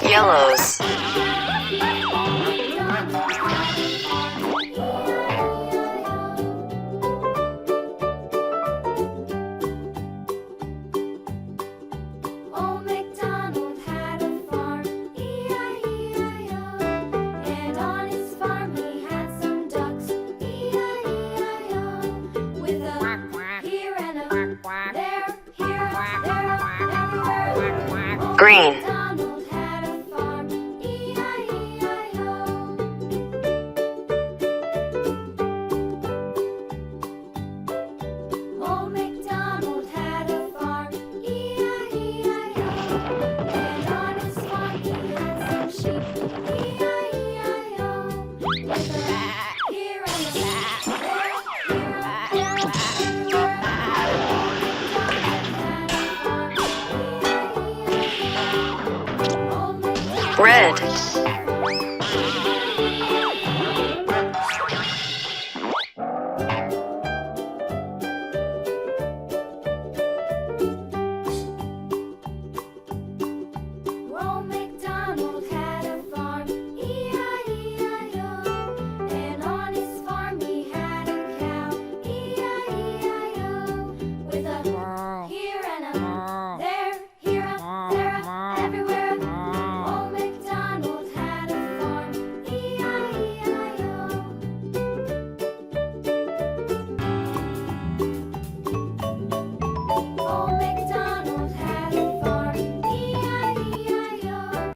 Yellows. Old MacDonald had a farm, E-I-E-I-O. And on his farm he had some ducks, E-I-E-I-O. With a here and a there, here, there, everywhere. Green. MacDonald had a farm, E-I-E-I-O. Old MacDonald had a farm, E-I-E-I-O. And on his farm he had some sheep, E-I-E-I-O. With a here and a there, here, there, everywhere. MacDonald had a farm, E-I-E-I-O. Old MacDonald Red. had a